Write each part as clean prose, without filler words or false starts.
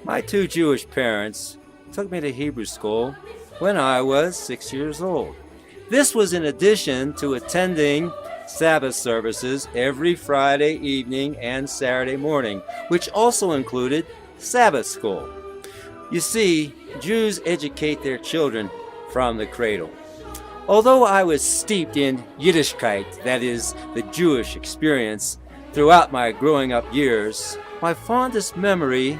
My two Jewish parents took me to Hebrew school when I was 6 years old. This was in addition to attending Sabbath services every Friday evening and Saturday morning, which also included Sabbath school. You see, Jews educate their children from the cradle. Although I was steeped in Yiddishkeit, that is, the Jewish experience, throughout my growing up years, my fondest memory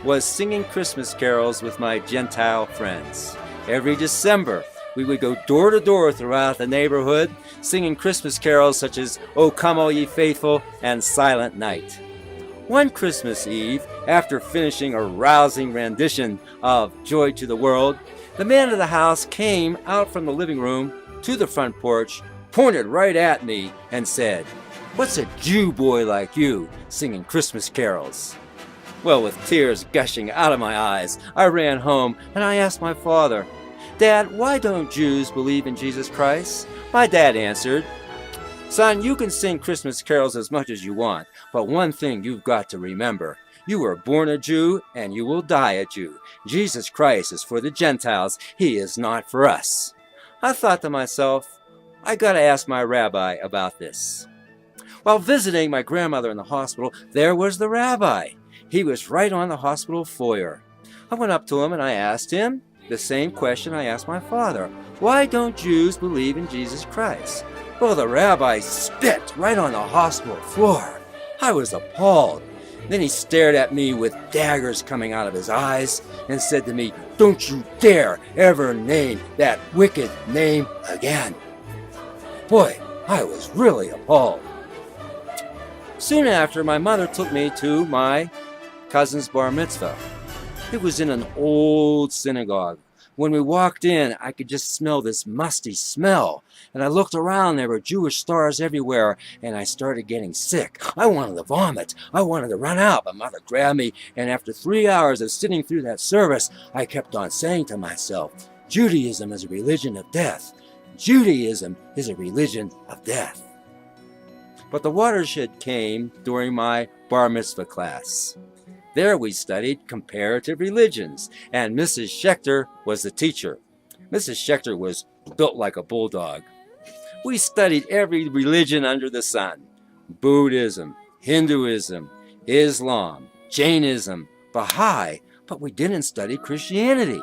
was singing Christmas carols with my Gentile friends. Every December, we would go door to door throughout the neighborhood, singing Christmas carols such as O Come All Ye Faithful and Silent Night. One Christmas Eve, after finishing a rousing rendition of Joy to the World, the man of the house came out from the living room to the front porch, pointed right at me, and said, "What's a Jew boy like you singing Christmas carols?" Well, with tears gushing out of my eyes, I ran home and I asked my father, "Dad, why don't Jews believe in Jesus Christ?" My dad answered, "Son, you can sing Christmas carols as much as you want, but one thing you've got to remember. You were born a Jew and you will die a Jew. Jesus Christ is for the Gentiles. He is not for us." I thought to myself, I got to ask my rabbi about this. While visiting my grandmother in the hospital, there was the rabbi. He was right on the hospital foyer. I went up to him and I asked him the same question I asked my father. Why don't Jews believe in Jesus Christ? Well, the rabbi spit right on the hospital floor. I was appalled. Then he stared at me with daggers coming out of his eyes and said to me, "Don't you dare ever name that wicked name again." Boy, I was really appalled. Soon after, my mother took me to my cousin's bar mitzvah. It was in an old synagogue. When we walked in, I could just smell this musty smell. And I looked around, there were Jewish stars everywhere, and I started getting sick. I wanted to vomit. I wanted to run out, but Mother grabbed me, and after 3 hours of sitting through that service, I kept on saying to myself, Judaism is a religion of death. Judaism is a religion of death. But the watershed came during my bar mitzvah class. There we studied comparative religions, and Mrs. Schechter was the teacher. Mrs. Schechter was built like a bulldog. We studied every religion under the sun. Buddhism, Hinduism, Islam, Jainism, Baha'i, but we didn't study Christianity.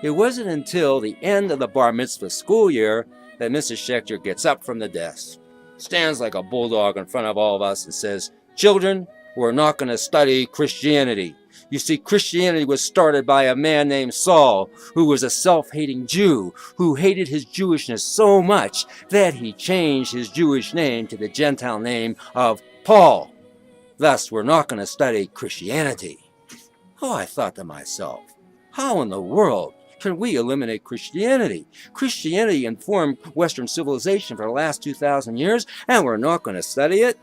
It wasn't until the end of the bar mitzvah school year that Mrs. Schechter gets up from the desk, stands like a bulldog in front of all of us and says, "Children, we're not going to study Christianity. You see, Christianity was started by a man named Saul, who was a self-hating Jew, who hated his Jewishness so much that he changed his Jewish name to the Gentile name of Paul. Thus, we're not going to study Christianity." Oh, I thought to myself, how in the world can we eliminate Christianity? Christianity informed Western civilization for the last 2,000 years, and we're not going to study it?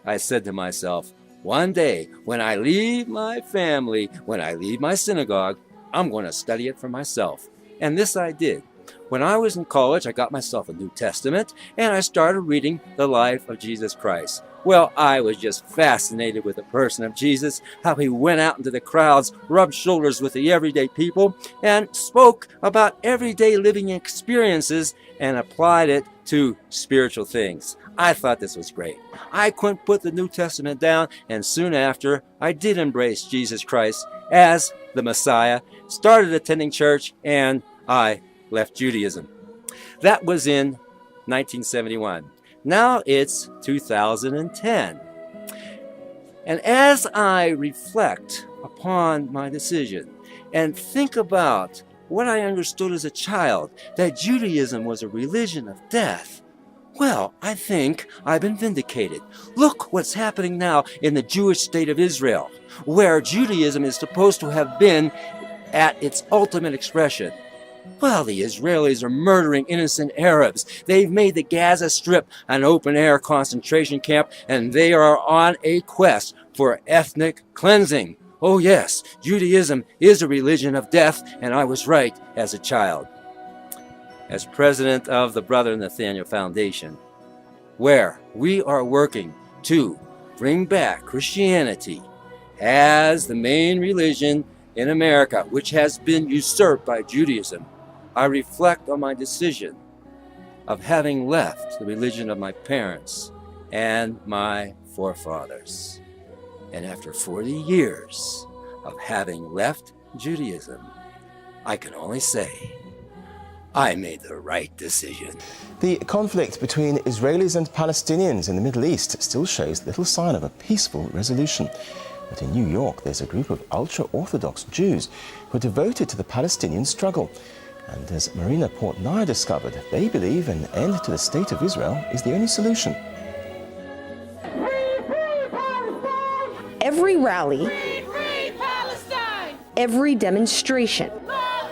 I said to myself, one day, when I leave my family, when I leave my synagogue, I'm going to study it for myself. And this I did. When I was in college, I got myself a New Testament, and I started reading the life of Jesus Christ. Well, I was just fascinated with the person of Jesus, how he went out into the crowds, rubbed shoulders with the everyday people, and spoke about everyday living experiences and applied it to spiritual things. I thought this was great. I couldn't put the New Testament down, and soon after, I did embrace Jesus Christ as the Messiah, started attending church, and I left Judaism. That was in 1971. Now it's 2010. And as I reflect upon my decision and think about what I understood as a child, that Judaism was a religion of death, well, I think I've been vindicated. Look what's happening now in the Jewish state of Israel, where Judaism is supposed to have been at its ultimate expression. Well, the Israelis are murdering innocent Arabs. They've made the Gaza Strip an open-air concentration camp, and they are on a quest for ethnic cleansing. Oh yes, Judaism is a religion of death, and I was right as a child. As president of the Brother Nathaniel Foundation, where we are working to bring back Christianity as the main religion in America, which has been usurped by Judaism, I reflect on my decision of having left the religion of my parents and my forefathers. And after 40 years of having left Judaism, I can only say I made the right decision. The conflict between Israelis and Palestinians in the Middle East still shows little sign of a peaceful resolution. But in New York, there's a group of ultra-Orthodox Jews who are devoted to the Palestinian struggle. And as Marina Portnaya discovered, they believe an end to the State of Israel is the only solution. Every rally, Free Palestine! every demonstration, Palestine!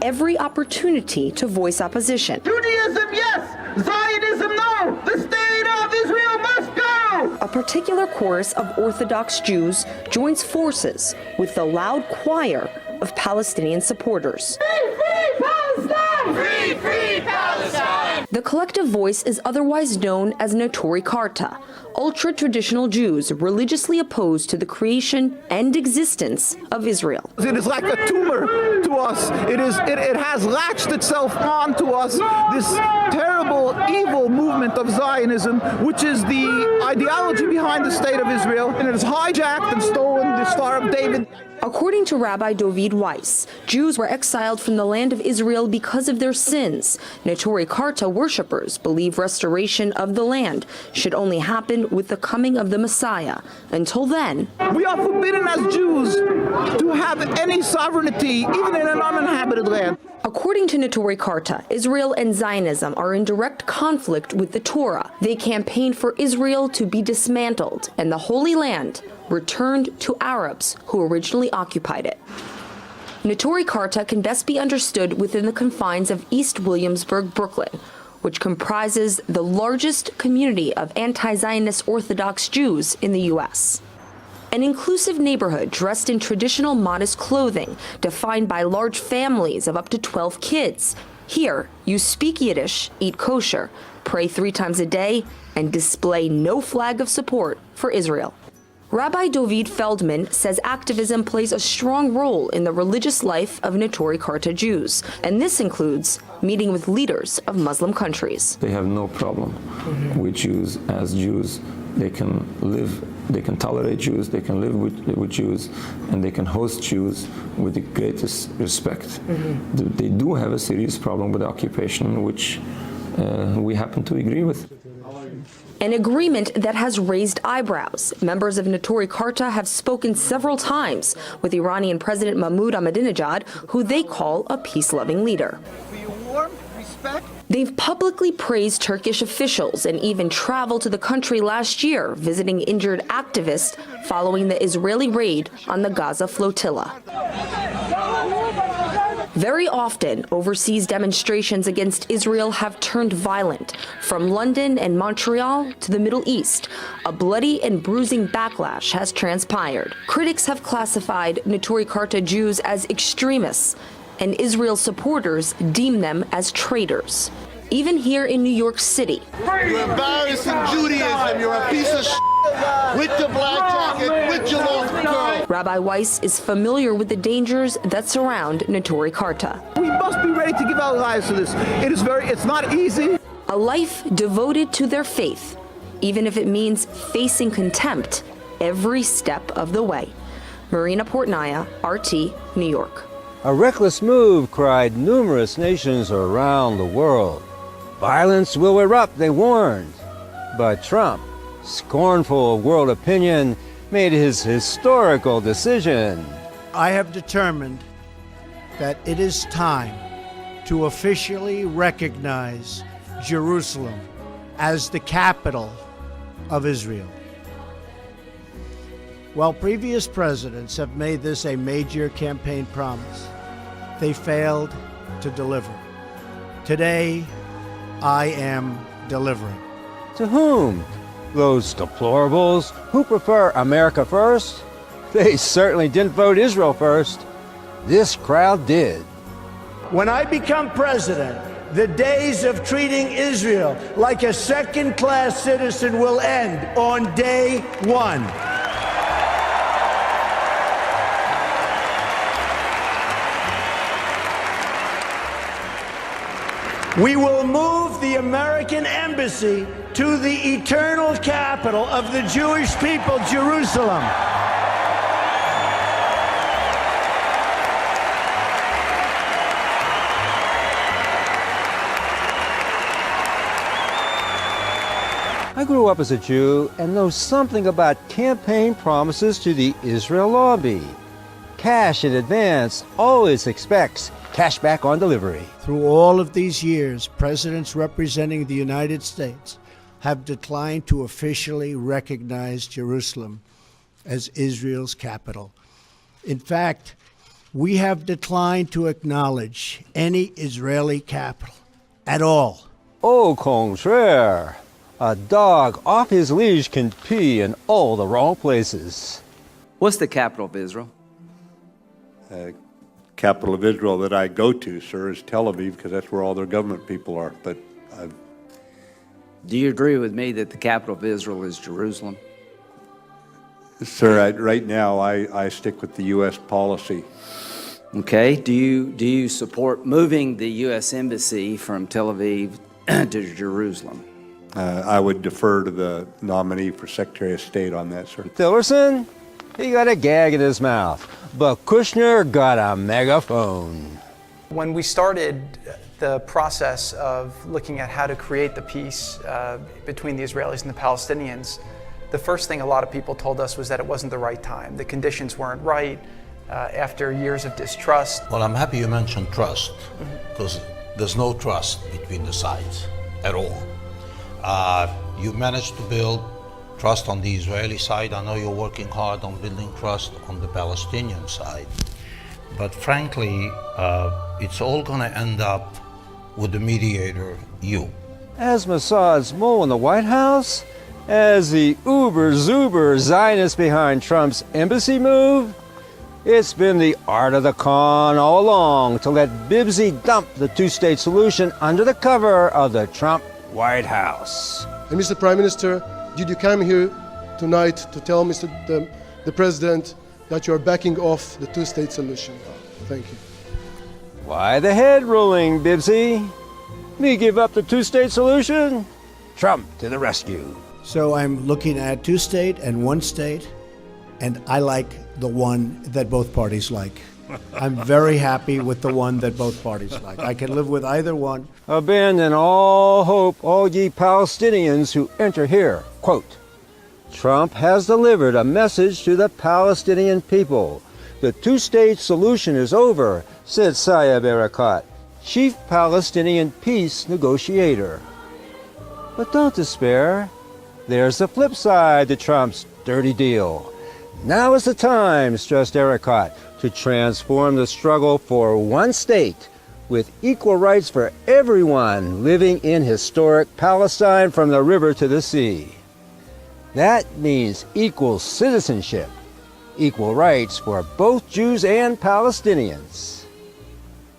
every opportunity to voice opposition. Judaism, yes. Zionism, no. The state of Israel must go. A particular chorus of Orthodox Jews joins forces with the loud choir of Palestinian supporters. Free Palestine! Free Palestine! The collective voice is otherwise known as Netori Karta, ultra-traditional Jews religiously opposed to the creation and existence of Israel. It is like a tumor to us. It has latched itself onto us, this terrible, evil movement of Zionism, which is the ideology behind the state of Israel, and it has hijacked and stolen the Star of David. According to Rabbi Dovid Weiss, Jews were exiled from the land of Israel because of their sins. Netori Karta worshippers believe restoration of the land should only happen with the coming of the Messiah. Until then, We are forbidden as Jews to have any sovereignty, even in an uninhabited land. according to Netori Karta, Israel and Zionism are in direct conflict with the Torah. They campaign for Israel to be dismantled and the Holy Land returned to Arabs who originally occupied it. Netori Karta can best be understood within the confines of East Williamsburg, Brooklyn, which comprises the largest community of anti-Zionist Orthodox Jews in the U.S. An inclusive neighborhood dressed in traditional modest clothing, defined by large families of up to 12 kids. Here, you speak Yiddish, eat kosher, pray 3 times a day, and display no flag of support for Israel. Rabbi Dovid Feldman says activism plays a strong role in the religious life of Netori Karta Jews, and this includes meeting with leaders of Muslim countries. They have no problem with Jews as Jews. They can live, they can tolerate Jews, they can live with Jews, and they can host Jews with the greatest respect. They do have a serious problem with occupation, which we happen to agree with. An agreement that has raised eyebrows. Members of Netori Karta have spoken several times with Iranian President Mahmoud Ahmadinejad, who they call a peace-loving leader. We warm respect. They've publicly praised Turkish officials and even traveled to the country last year, visiting injured activists following the Israeli raid on the Gaza flotilla. Very often, overseas demonstrations against Israel have turned violent. From London and Montreal to the Middle East, a bloody and bruising backlash has transpired. Critics have classified Netori Karta Jews as extremists, and Israel supporters deem them as traitors. Even here in New York City, You're embarrassing Judaism. You're a piece of shit with your black jacket, with your long girl. Rabbi Weiss is familiar with the dangers that surround Netori Karta. We must be ready to give our lives to this. It's not easy. A life devoted to their faith, even if it means facing contempt every step of the way. Marina Portnaya, RT, New York. A reckless move, cried numerous nations around the world. Violence will erupt, they warned. But Trump, scornful of world opinion, made his historical decision. I have determined that it is time to officially recognize Jerusalem as the capital of Israel. While previous presidents have made this a major campaign promise, they failed to deliver. Today, I am delivering. To whom? Those deplorables who prefer America first? They certainly didn't vote Israel first. This crowd did. When I become president, the days of treating Israel like a second-class citizen will end on day one. We will move the American embassy to the eternal capital of the Jewish people, Jerusalem. I grew up as a Jew and know something about campaign promises to the Israel lobby. Cash in advance always expects cash back on delivery. Through all of these years, presidents representing the United States have declined to officially recognize Jerusalem as Israel's capital. In fact, we have declined to acknowledge any Israeli capital at all. Au contraire, a dog off his leash can pee in all the wrong places. What's the capital of Israel? Capital of Israel that I go to, sir, is Tel Aviv, because that's where all their government people are. But Do you agree with me that the capital of Israel is Jerusalem? sir, right now I stick with the U.S. policy. Okay. Do you support moving the U.S. Embassy from Tel Aviv to Jerusalem? I would defer to the nominee for Secretary of State on that, sir. Tillerson, he got a gag in his mouth, but Kushner got a megaphone. When we started the process of looking at how to create the peace between the Israelis and the Palestinians, the first thing a lot of people told us was that it wasn't the right time. The conditions weren't right after years of distrust. Well, I'm happy you mentioned trust, because there's no trust between the sides at all. You managed to build trust on the Israeli side. I know you're working hard on building trust on the Palestinian side. But frankly, it's all going to end up with the mediator, you. As Mossad's mole in the White House, as the uber-zuber Zionist behind Trump's embassy move, it's been the art of the con all along to let Bibsy dump the two-state solution under the cover of the Trump White House. And Mr. Prime Minister, did you come here tonight to tell the President that you are backing off the two-state solution? Thank you. Why the head rolling, Bibsy? Me give up the two-state solution? Trump to the rescue. So I'm looking at two-state and one-state, and I like the one that both parties like. I'm very happy with the one that both parties like. I can live with either one. Abandon all hope, all ye Palestinians who enter here. Quote, Trump has delivered a message to the Palestinian people. The two-state solution is over, said Saeb Erekat, chief Palestinian peace negotiator. But don't despair. There's the flip side to Trump's dirty deal. Now is the time, stressed Erekat, to transform the struggle for one state with equal rights for everyone living in historic Palestine from the river to the sea. That means equal citizenship, equal rights for both Jews and Palestinians.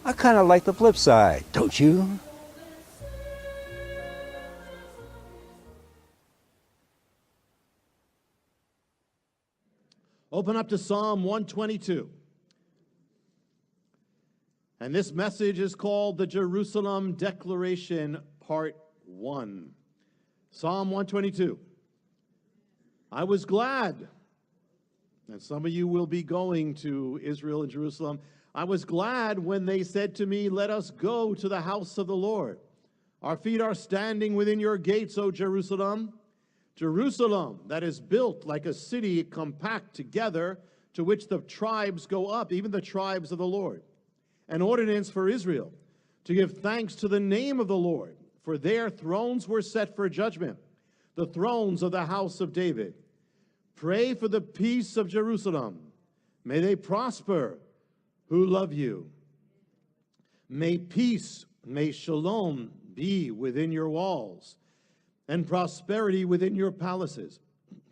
I kind of like the flip side, don't you? Open up to Psalm 122. And this message is called the Jerusalem Declaration, Part 1. Psalm 122. I was glad, and some of you will be going to Israel and Jerusalem. I was glad when they said to me, let us go to the house of the Lord. Our feet are standing within your gates, O Jerusalem. Jerusalem, that is built like a city compact together, to which the tribes go up, even the tribes of the Lord. An ordinance for Israel, to give thanks to the name of the Lord, for their thrones were set for judgment, the thrones of the house of David. Pray for the peace of Jerusalem. May they prosper who love you. May peace, may shalom be within your walls, and prosperity within your palaces.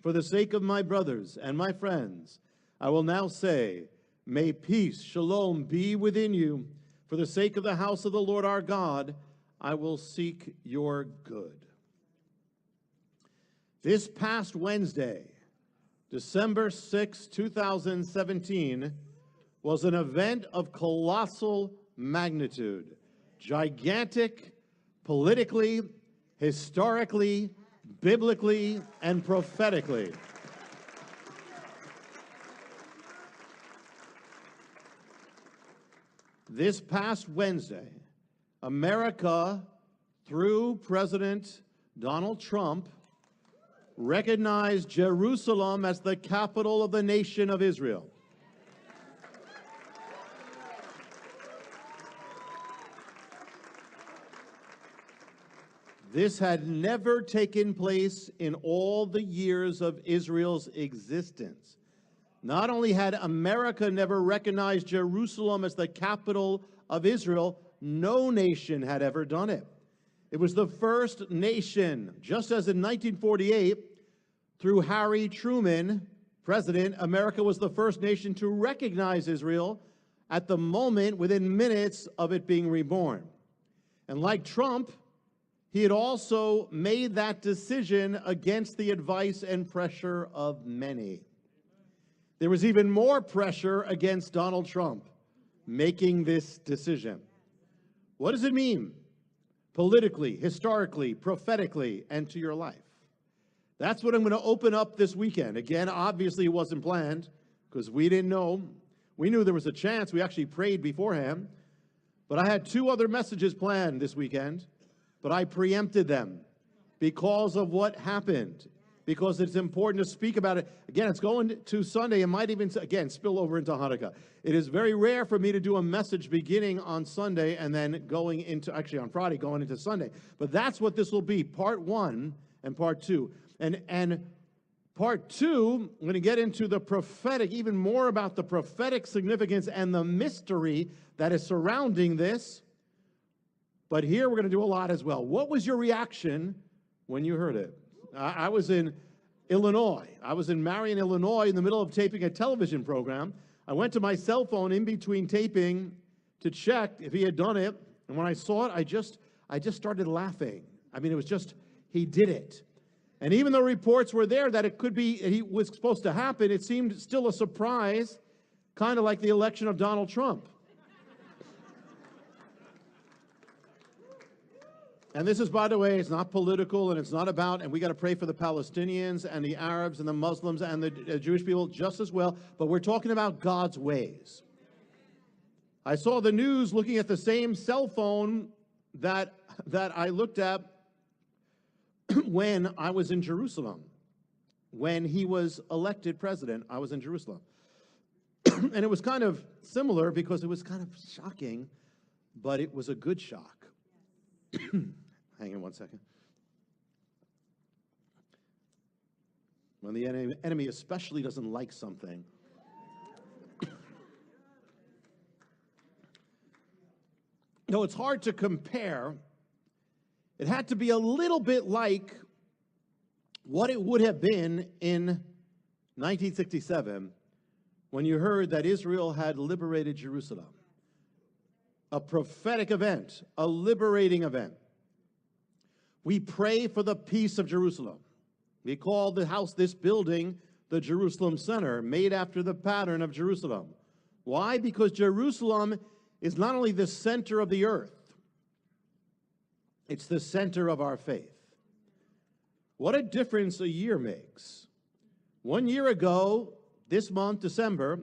For the sake of my brothers and my friends, I will now say, may peace, shalom, be within you. For the sake of the house of the Lord our God, I will seek your good. This past Wednesday, December 6, 2017, was an event of colossal magnitude, gigantic, politically, historically, biblically, and prophetically. This past Wednesday, America, through President Donald Trump, recognized Jerusalem as the capital of the nation of Israel. This had never taken place in all the years of Israel's existence. Not only had America never recognized Jerusalem as the capital of Israel, no nation had ever done it. It was the first nation, just as in 1948, through Harry Truman, president, America was the first nation to recognize Israel at the moment within minutes of it being reborn. And like Trump, he had also made that decision against the advice and pressure of many. There was even more pressure against Donald Trump making this decision. What does it mean? Politically, historically, prophetically, and to your life. That's what I'm going to open up this weekend. Again, obviously it wasn't planned because we didn't know. We knew there was a chance. We actually prayed beforehand. But I had two other messages planned this weekend, but I preempted them because of what happened, because it's important to speak about it. Again, it's going to Sunday. It might even, again, spill over into Hanukkah. It is very rare for me to do a message beginning on Sunday and then going into, actually on Friday, going into Sunday. But that's what this will be, part one and part two. And part two, I'm going to get into the prophetic, even more about the prophetic significance and the mystery that is surrounding this. But here we're going to do a lot as well. What was your reaction when you heard it? I was in Illinois. I was in Marion, Illinois, in the middle of taping a television program. I went to my cell phone in between taping to check if he had done it. And when I saw it, I just started laughing. I mean, it was just, he did it. And even though reports were there that it could be, he was supposed to happen, it seemed still a surprise, kind of like the election of Donald Trump. And this is, by the way, it's not political and it's not about, and we got to pray for the Palestinians and the Arabs and the Muslims and the Jewish people just as well, but we're talking about God's ways. I saw the news looking at the same cell phone that I looked at when I was in Jerusalem. When he was elected president, I was in Jerusalem. And it was kind of similar because it was kind of shocking, but it was a good shock. Hang on one second. When the enemy especially doesn't like something. No, it's hard to compare. It had to be a little bit like what it would have been in 1967 when you heard that Israel had liberated Jerusalem. A prophetic event, a liberating event. We pray for the peace of Jerusalem. We call the house, this building, the Jerusalem Center, made after the pattern of Jerusalem. Why? Because Jerusalem is not only the center of the earth, it's the center of our faith. What a difference a year makes. 1 year ago, this month, December,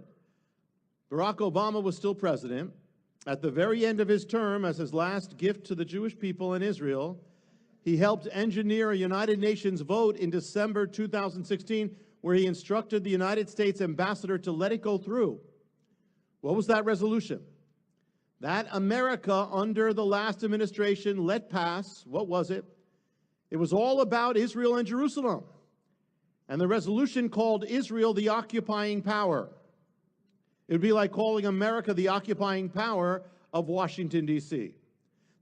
Barack Obama was still president. At the very end of his term, as his last gift to the Jewish people in Israel, he helped engineer a United Nations vote in December 2016 where he instructed the United States ambassador to let it go through. What was that resolution? That America, under the last administration, let pass. What was it? It was all about Israel and Jerusalem. And the resolution called Israel the occupying power. It would be like calling America the occupying power of Washington, D.C.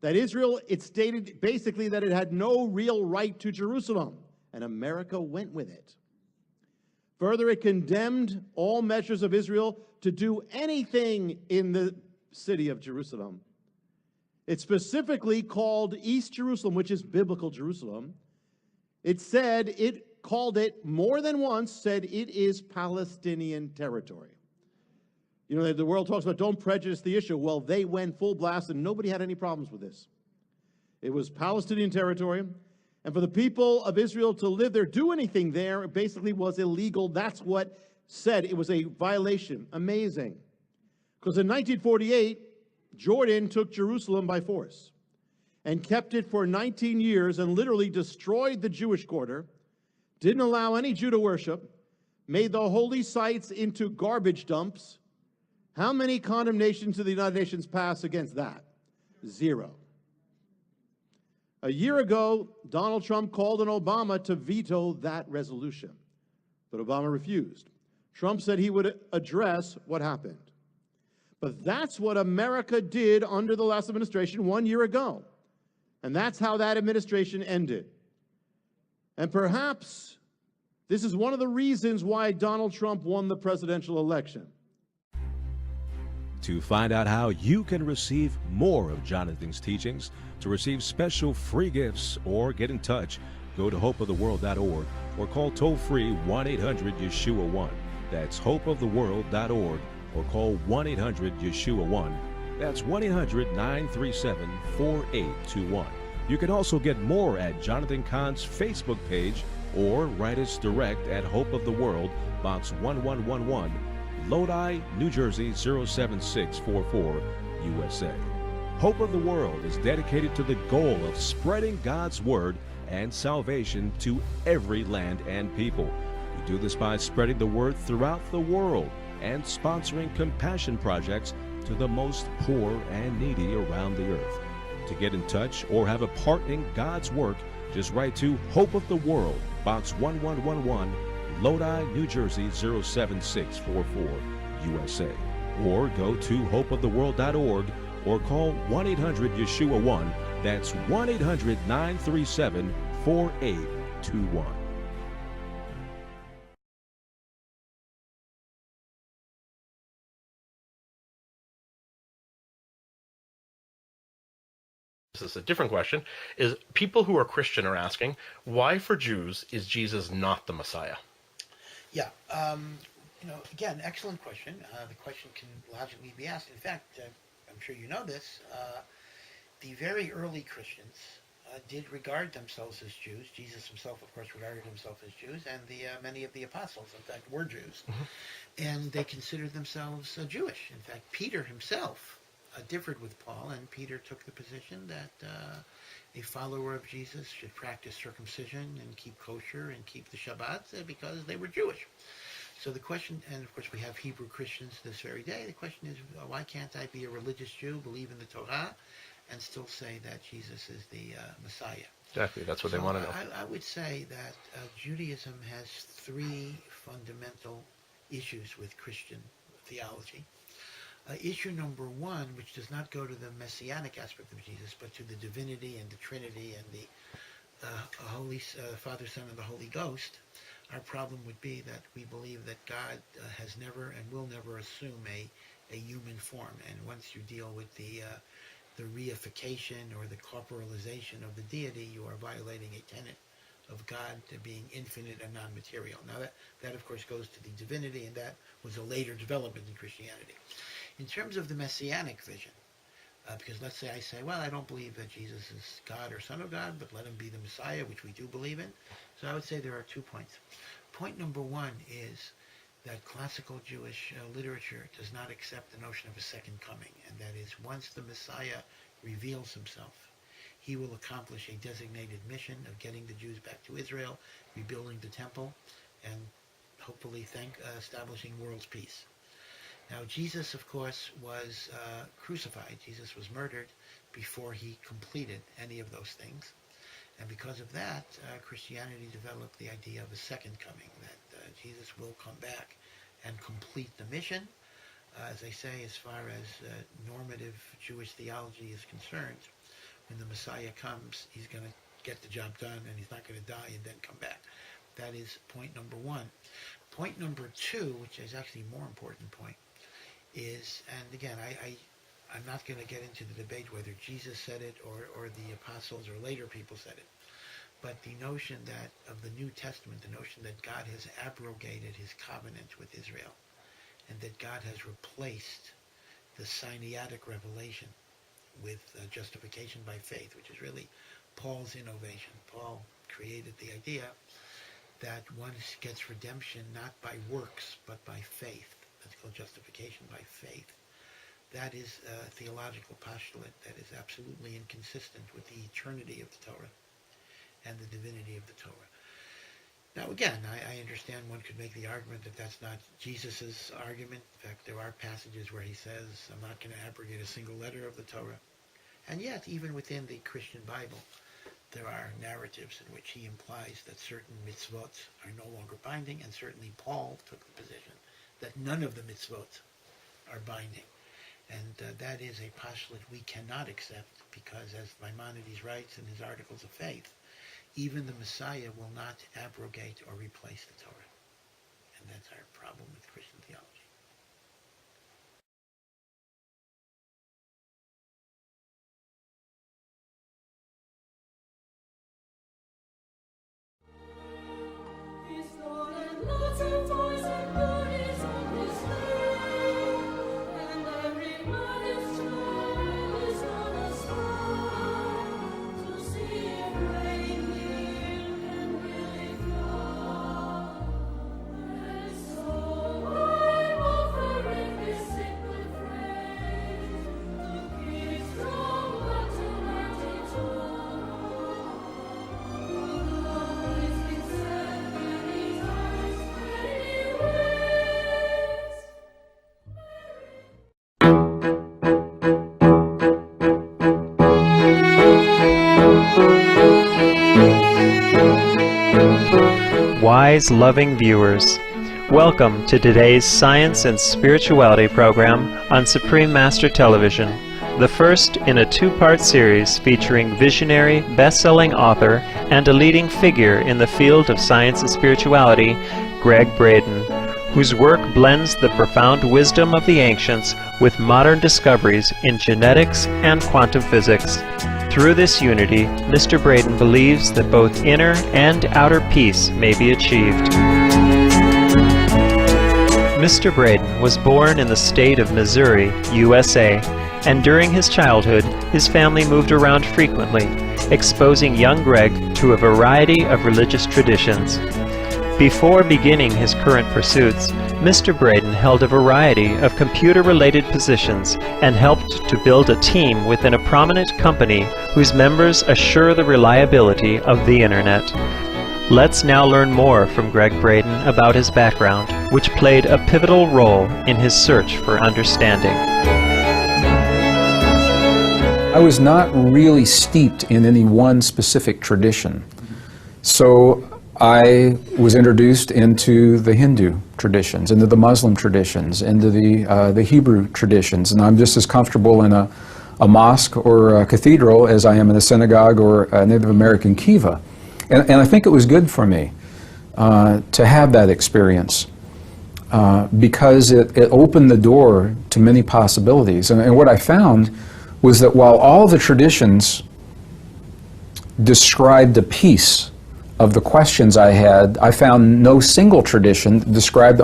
That Israel, it stated basically that it had no real right to Jerusalem, and America went with it. Further, it condemned all measures of Israel to do anything in the city of Jerusalem. It specifically called East Jerusalem, which is biblical Jerusalem. It said, it called it more than once, said it is Palestinian territory. You know, the world talks about don't prejudice the issue. Well, they went full blast and nobody had any problems with this. It was Palestinian territory. And for the people of Israel to live there, do anything there, it basically was illegal. That's what said it was a violation. Amazing. Because in 1948, Jordan took Jerusalem by force and kept it for 19 years and literally destroyed the Jewish quarter, didn't allow any Jew to worship, made the holy sites into garbage dumps. How many condemnations did the United Nations pass against that? 0. A year ago, Donald Trump called on Obama to veto that resolution, but Obama refused. Trump said he would address what happened. But that's what America did under the last administration 1 year ago. And that's how that administration ended. And perhaps this is one of the reasons why Donald Trump won the presidential election. To find out how you can receive more of Jonathan's teachings, to receive special free gifts, or get in touch, go to hopeoftheworld.org or call toll-free 1-800-YESHUA-1. That's hopeoftheworld.org or call 1-800-YESHUA-1. That's 1-800-937-4821. You can also get more at Jonathan Cahn's Facebook page or write us direct at Hope of the World, Box 1111, Lodi, New Jersey 07644, USA. Hope of the World is dedicated to the goal of spreading God's Word and salvation to every land and people. We do this by spreading the Word throughout the world and sponsoring compassion projects to the most poor and needy around the earth. To get in touch or have a part in God's work, just write to Hope of the World, Box 1111, Lodi, New Jersey 07644, USA. Or go to hopeoftheworld.org or call 1-800-YESHUA-1. That's 1-800-937-4821. This is a different question, is people who are Christian are asking, why for Jews is Jesus not the Messiah? Yeah, again, excellent question. The question can logically be asked. In fact, I'm sure you know this, the very early Christians did regard themselves as Jews. Jesus himself, of course, regarded himself as Jews, and many of the apostles, in fact, were Jews. Mm-hmm. And they considered themselves Jewish. In fact, Peter himself differed with Paul, and Peter took the position that a follower of Jesus should practice circumcision and keep kosher and keep the Shabbat because they were Jewish. So the question, and of course we have Hebrew Christians this very day, the question is, why can't I be a religious Jew, believe in the Torah, and still say that Jesus is the Messiah? Exactly, that's what they want to know. I would say that Judaism has three fundamental issues with Christian theology. Issue number one, which does not go to the messianic aspect of Jesus, but to the divinity and the Trinity and the Holy Father, Son, and the Holy Ghost. Our problem would be that we believe that God has never and will never assume a human form. And once you deal with the reification or the corporalization of the deity, you are violating a tenet of God to being infinite and non-material. Now that of course goes to the divinity, and that was a later development in Christianity. In terms of the messianic vision, because let's say I say, well, I don't believe that Jesus is God or Son of God, but let him be the Messiah, which we do believe in. So I would say there are 2 points. Point number one is that classical Jewish literature does not accept the notion of a second coming, and that is once the Messiah reveals himself, he will accomplish a designated mission of getting the Jews back to Israel, rebuilding the temple, and hopefully establishing world's peace. Now, Jesus, of course, was crucified. Jesus was murdered before he completed any of those things. And because of that, Christianity developed the idea of a second coming, that Jesus will come back and complete the mission. As I say, as far as normative Jewish theology is concerned, when the Messiah comes, he's going to get the job done, and he's not going to die and then come back. That is point number one. Point number two, which is actually a more important point, is, and again, I'm not going to get into the debate whether Jesus said it or the apostles or later people said it, but the notion that of the New Testament, the notion that God has abrogated his covenant with Israel, and that God has replaced the Sinaitic revelation with justification by faith, which is really Paul's innovation. Paul created the idea that one gets redemption not by works, but by faith. That's called justification by faith. That is a theological postulate that is absolutely inconsistent with the eternity of the Torah and the divinity of the Torah. Now again, I understand one could make the argument that that's not Jesus' argument. In fact, there are passages where he says, I'm not going to abrogate a single letter of the Torah. And yet, even within the Christian Bible, there are narratives in which he implies that certain mitzvot are no longer binding, and certainly Paul took the position that none of the mitzvot are binding. And that is a postulate we cannot accept because, as Maimonides writes in his Articles of Faith, even the Messiah will not abrogate or replace the Torah. And that's our problem with Christian theology. Wise, loving viewers, welcome to today's Science and Spirituality program on Supreme Master Television, the first in a two-part series featuring visionary, best-selling author and a leading figure in the field of science and spirituality, Gregg Braden, whose work blends the profound wisdom of the ancients with modern discoveries in genetics and quantum physics. Through this unity, Mr. Braden believes that both inner and outer peace may be achieved. Mr. Braden was born in the state of Missouri, USA, and during his childhood, his family moved around frequently, exposing young Gregg to a variety of religious traditions. Before beginning his current pursuits, Mr. Braden held a variety of computer-related positions and helped to build a team within a prominent company whose members assure the reliability of the Internet. Let's now learn more from Gregg Braden about his background, which played a pivotal role in his search for understanding. I was not really steeped in any one specific tradition. So I was introduced into the Hindu traditions, into the Muslim traditions, into the Hebrew traditions, and I'm just as comfortable in a mosque or a cathedral as I am in a synagogue or a Native American kiva. And I think it was good for me to have that experience because it opened the door to many possibilities. And what I found was that while all the traditions described a piece of the questions I had, I found no single tradition that described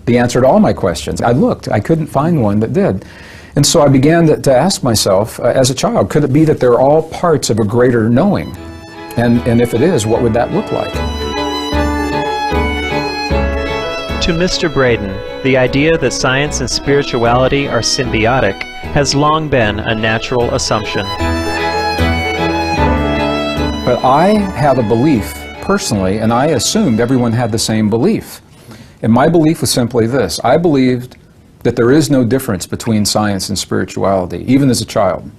the answer to all my questions. I looked, I couldn't find one that did. And so I began to ask myself, as a child, could it be that they're all parts of a greater knowing? And if it is, what would that look like? To Mr. Braden, the idea that science and spirituality are symbiotic has long been a natural assumption. But I had a belief personally, and I assumed everyone had the same belief. And my belief was simply this: I believed that there is no difference between science and spirituality, even as a child.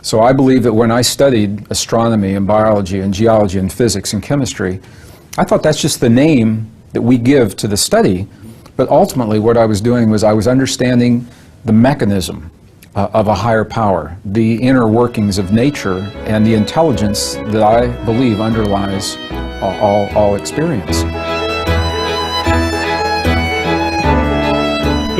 So I believe that when I studied astronomy and biology and geology and physics and chemistry, I thought that's just the name that we give to the study. But ultimately what I was doing was I was understanding the mechanism of a higher power, the inner workings of nature, and the intelligence that I believe underlies all experience.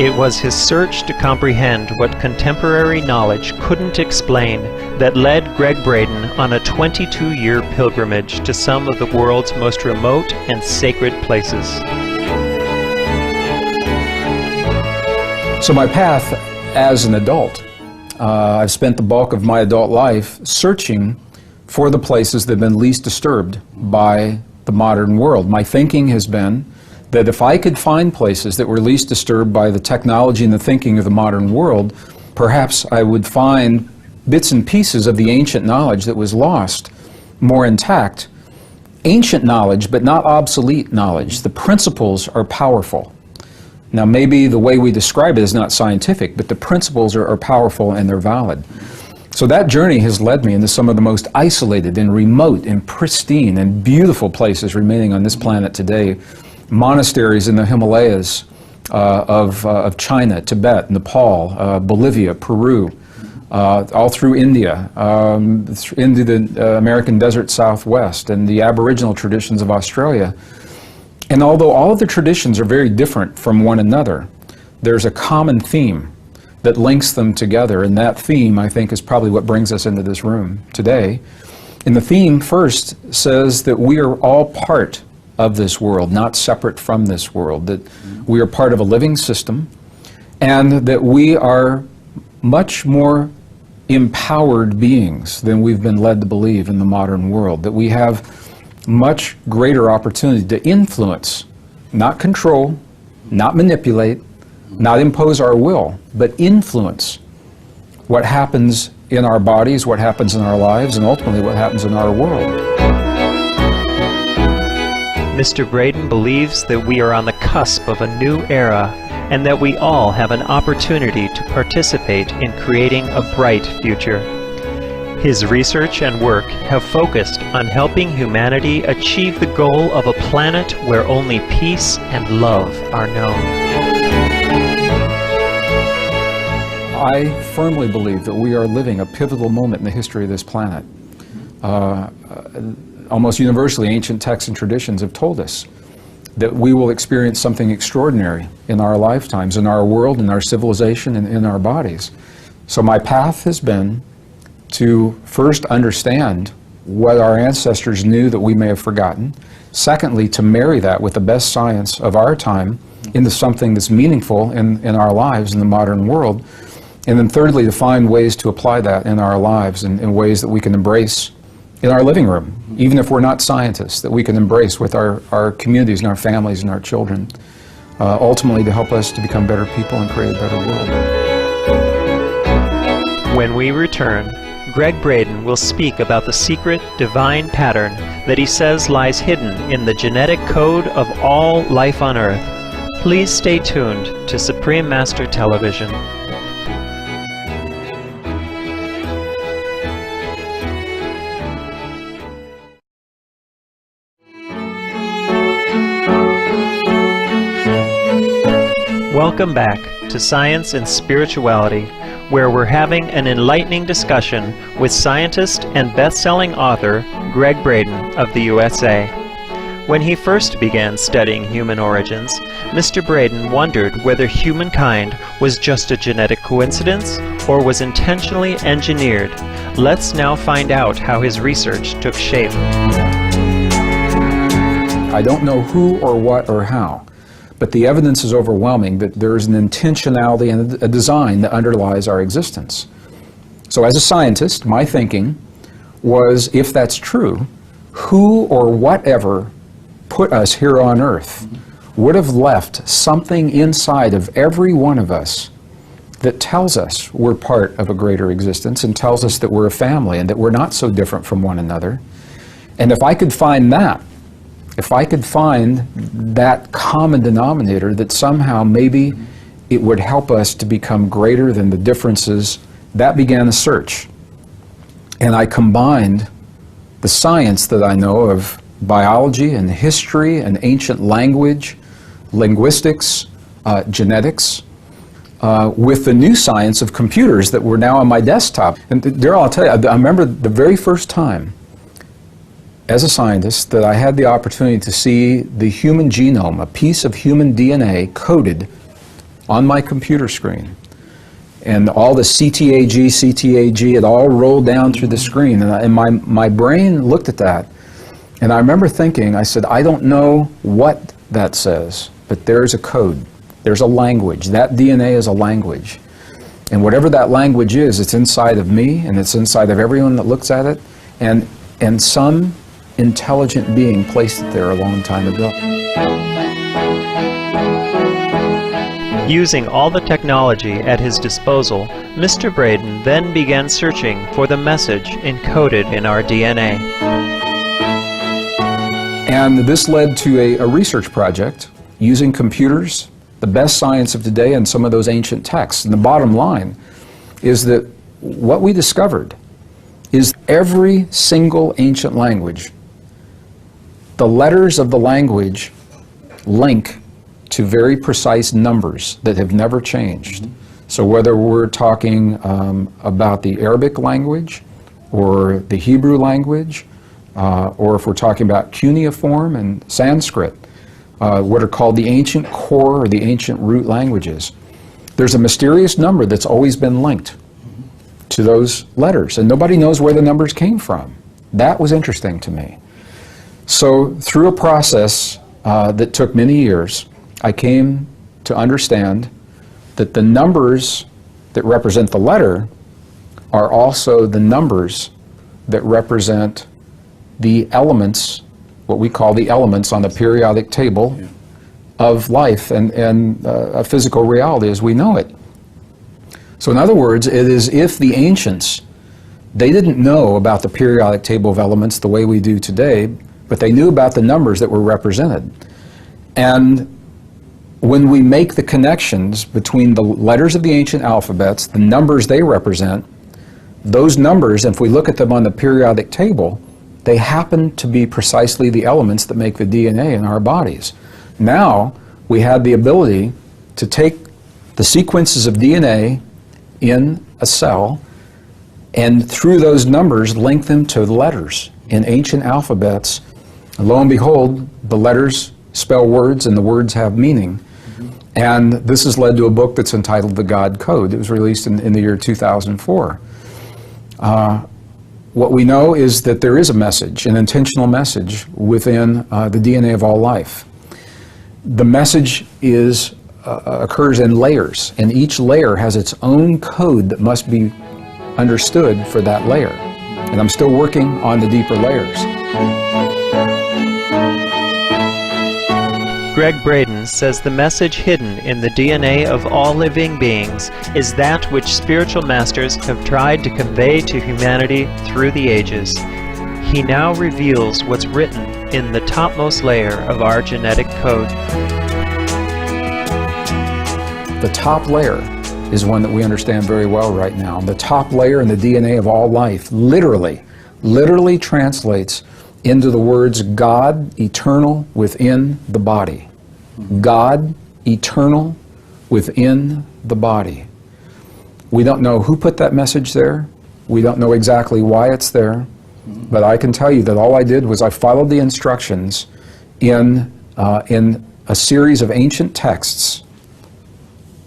It was his search to comprehend what contemporary knowledge couldn't explain that led Gregg Braden on a 22-year pilgrimage to some of the world's most remote and sacred places. So my path as an adult I've spent the bulk of my adult life searching for the places that have been least disturbed by the modern world. My thinking has been that if I could find places that were least disturbed by the technology and the thinking of the modern world, perhaps I would find bits and pieces of the ancient knowledge that was lost more intact. Ancient knowledge, but not obsolete knowledge. The principles are powerful. Now, maybe the way we describe it is not scientific, but the principles are powerful and they're valid. So that journey has led me into some of the most isolated and remote and pristine and beautiful places remaining on this planet today. Monasteries in the Himalayas of China, Tibet, Nepal, Bolivia, Peru, all through India, into the American desert Southwest and the Aboriginal traditions of Australia. And although all of the traditions are very different from one another, there's a common theme that links them together, and that theme, I think, is probably what brings us into this room today. And the theme first says that we are all part of this world, not separate from this world, that we are part of a living system, and that we are much more empowered beings than we've been led to believe in the modern world, that we have much greater opportunity to influence, not control, not manipulate, not impose our will, but influence what happens in our bodies, what happens in our lives, and ultimately what happens in our world. Mr. Braden believes that we are on the cusp of a new era and that we all have an opportunity to participate in creating a bright future. His research and work have focused on helping humanity achieve the goal of a planet where only peace and love are known. I firmly believe that we are living a pivotal moment in the history of this planet. Almost universally, ancient texts and traditions have told us that we will experience something extraordinary in our lifetimes, in our world, in our civilization, and in our bodies. So my path has been to first understand what our ancestors knew that we may have forgotten. Secondly, to marry that with the best science of our time into something that's meaningful in our lives in the modern world. And then thirdly, to find ways to apply that in our lives in ways that we can embrace in our living room, even if we're not scientists, that we can embrace with our communities and our families and our children, ultimately to help us to become better people and create a better world. When we return, Greg Braden will speak about the secret divine pattern that he says lies hidden in the genetic code of all life on Earth. Please stay tuned to Supreme Master Television. Welcome back to Science and Spirituality, where we're having an enlightening discussion with scientist and best-selling author Greg Braden of the USA. When he first began studying human origins, Mr. Braden wondered whether humankind was just a genetic coincidence or was intentionally engineered. Let's now find out how his research took shape. I don't know who or what or how, but the evidence is overwhelming that there is an intentionality and a design that underlies our existence. So as a scientist, my thinking was, if that's true, who or whatever put us here on Earth would have left something inside of every one of us that tells us we're part of a greater existence and tells us that we're a family and that we're not so different from one another. And if I could find that, if I could find that common denominator, that somehow maybe it would help us to become greater than the differences, that began a search. And I combined the science that I know of biology and history and ancient language, linguistics, genetics, with the new science of computers that were now on my desktop. And Daryl, I'll tell you, I remember the very first time as a scientist that I had the opportunity to see the human genome, a piece of human DNA coded on my computer screen. And all the CTAG, it all rolled down through the screen. And my brain looked at that. And I remember thinking, I said, I don't know what that says, but there's a code. There's a language. That DNA is a language. And whatever that language is, it's inside of me and it's inside of everyone that looks at it. And some intelligent being placed it there a long time ago. Using all the technology at his disposal, Mr. Braden then began searching for the message encoded in our DNA. And this led to a research project using computers, the best science of today, and some of those ancient texts. And the bottom line is that what we discovered is every single ancient language, the letters of the language link to very precise numbers that have never changed. So whether we're talking about the Arabic language or the Hebrew language, or if we're talking about cuneiform and Sanskrit, what are called the ancient core or the ancient root languages, there's a mysterious number that's always been linked to those letters, and nobody knows where the numbers came from. That was interesting to me. So through a process that took many years, I came to understand that the numbers that represent the letter are also the numbers that represent the elements, what we call the elements on the periodic table of life and a physical reality as we know it. So in other words, it is if the ancients, they didn't know about the periodic table of elements the way we do today, but they knew about the numbers that were represented. And when we make the connections between the letters of the ancient alphabets, the numbers they represent, those numbers, if we look at them on the periodic table, they happen to be precisely the elements that make the DNA in our bodies. Now, we had the ability to take the sequences of DNA in a cell and through those numbers link them to the letters in ancient alphabets. And lo and behold, the letters spell words and the words have meaning. And this has led to a book that's entitled The God Code. It was released in the year 2004. What we know is that there is a message, an intentional message within the DNA of all life. The message occurs in layers, and each layer has its own code that must be understood for that layer. And I'm still working on the deeper layers. Greg Braden says the message hidden in the DNA of all living beings is that which spiritual masters have tried to convey to humanity through the ages. He now reveals what's written in the topmost layer of our genetic code. The top layer is one that we understand very well right now. The top layer in the DNA of all life literally translates into the words God eternal within the body. God eternal within the body. We don't know who put that message there. We don't know exactly why it's there. But I can tell you that all I did was I followed the instructions in a series of ancient texts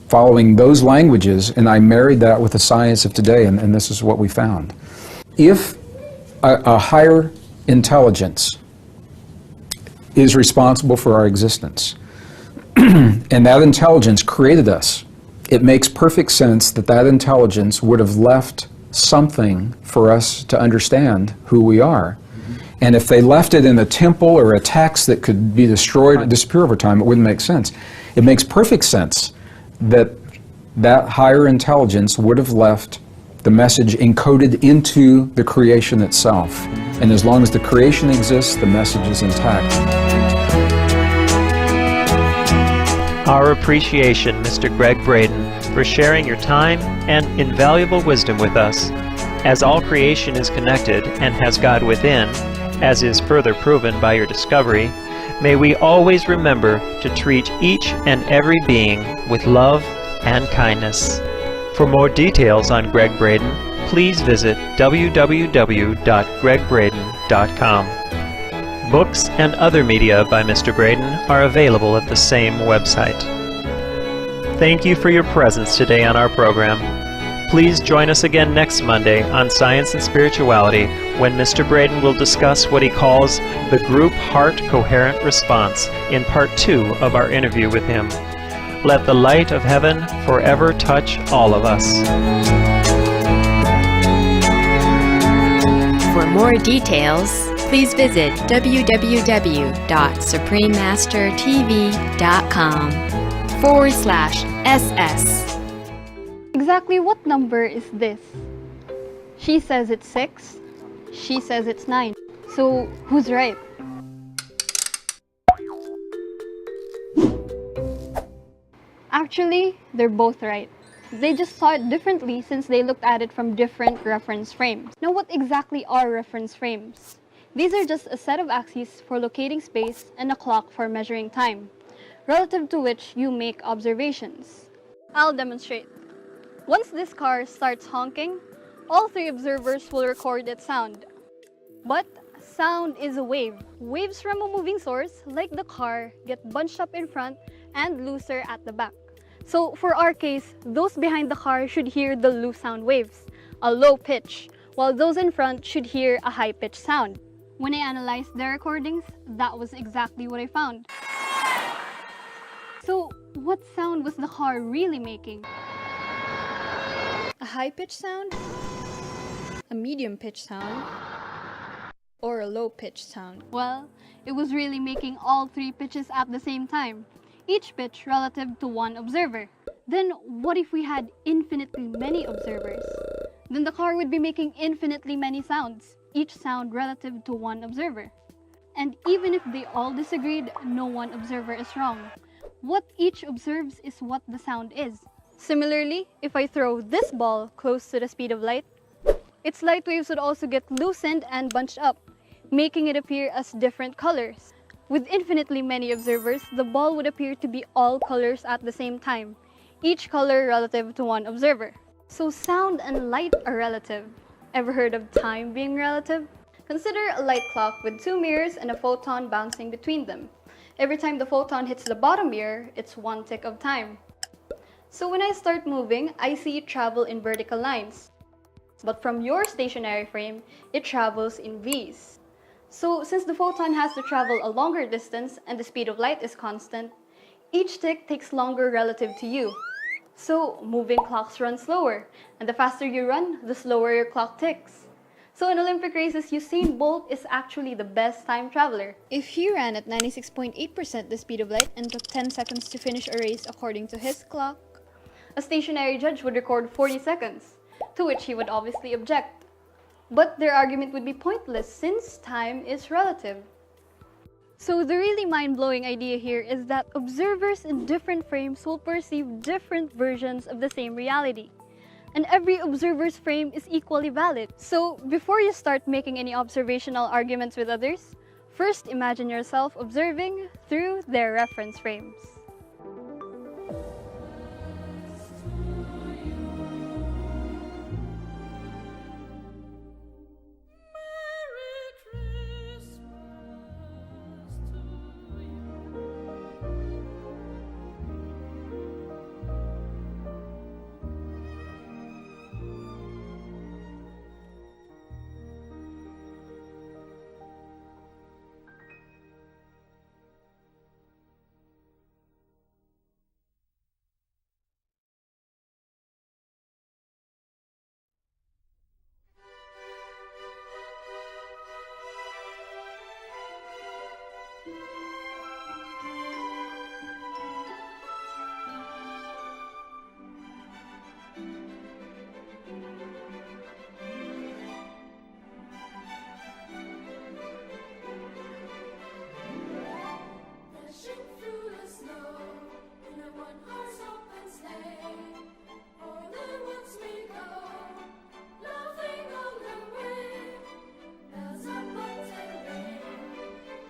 following those languages, and I married that with the science of today, and this is what we found. If a higher intelligence is responsible for our existence, and that intelligence created us, it makes perfect sense that that intelligence would have left something for us to understand who we are. And if they left it in a temple or a text that could be destroyed or disappear over time, it wouldn't make sense. It makes perfect sense that that higher intelligence would have left the message encoded into the creation itself. And as long as the creation exists, the message is intact. Our appreciation, Mr. Greg Braden, for sharing your time and invaluable wisdom with us. As all creation is connected and has God within, as is further proven by your discovery, may we always remember to treat each and every being with love and kindness. For more details on Greg Braden, please visit www.gregbraden.com. Books and other media by Mr. Braden are available at the same website. Thank you for your presence today on our program. Please join us again next Monday on Science and Spirituality when Mr. Braden will discuss what he calls the Group Heart Coherent Response in Part 2 of our interview with him. Let the light of heaven forever touch all of us. For more details, please visit www.suprememastertv.com/SS. Exactly what number is this? She says it's 6. She says it's 9. So, who's right? Actually, they're both right. They just saw it differently since they looked at it from different reference frames. Now, what exactly are reference frames? These are just a set of axes for locating space and a clock for measuring time, relative to which you make observations. I'll demonstrate. Once this car starts honking, all 3 observers will record its sound. But sound is a wave. Waves from a moving source, like the car, get bunched up in front and looser at the back. So for our case, those behind the car should hear the loose sound waves, a low pitch, while those in front should hear a high-pitched sound. When I analyzed their recordings, that was exactly what I found. So what sound was the car really making? A high-pitched sound? A medium-pitched sound? Or a low-pitched sound? Well, it was really making all 3 pitches at the same time, each pitch relative to 1 observer. Then what if we had infinitely many observers? Then the car would be making infinitely many sounds, each sound relative to 1 observer. And even if they all disagreed, no one observer is wrong. What each observes is what the sound is. Similarly, if I throw this ball close to the speed of light, its light waves would also get loosened and bunched up, making it appear as different colors. With infinitely many observers, the ball would appear to be all colors at the same time, each color relative to 1 observer. So sound and light are relative. Ever heard of time being relative? Consider a light clock with 2 mirrors and a photon bouncing between them. Every time the photon hits the bottom mirror, it's 1 tick of time. So when I start moving, I see it travel in vertical lines. But from your stationary frame, it travels in V's. So since the photon has to travel a longer distance and the speed of light is constant, each tick takes longer relative to you. So moving clocks run slower, and the faster you run, the slower your clock ticks. So in Olympic races, Usain Bolt is actually the best time traveler. If he ran at 96.8% the speed of light and took 10 seconds to finish a race according to his clock, a stationary judge would record 40 seconds, to which he would obviously object. But their argument would be pointless since time is relative. So the really mind-blowing idea here is that observers in different frames will perceive different versions of the same reality. And every observer's frame is equally valid. So before you start making any observational arguments with others, first imagine yourself observing through their reference frames.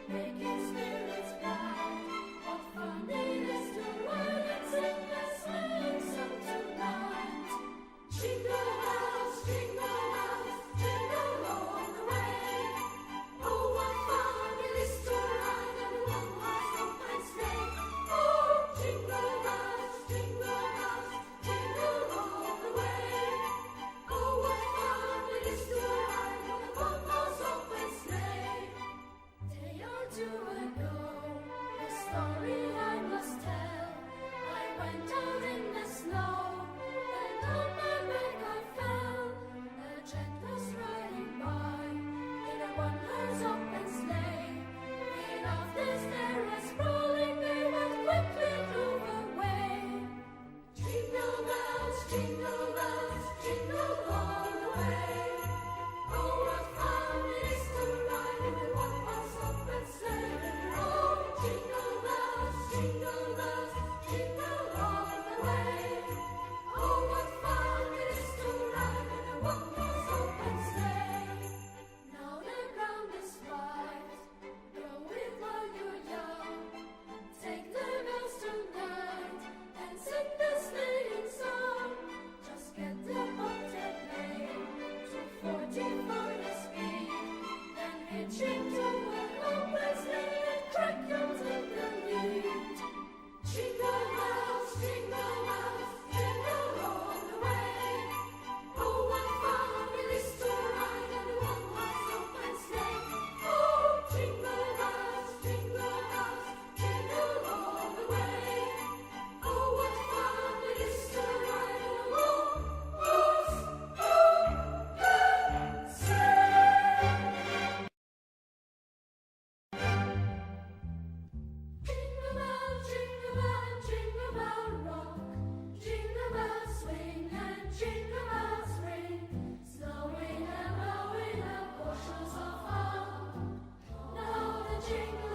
Make his spirit jingle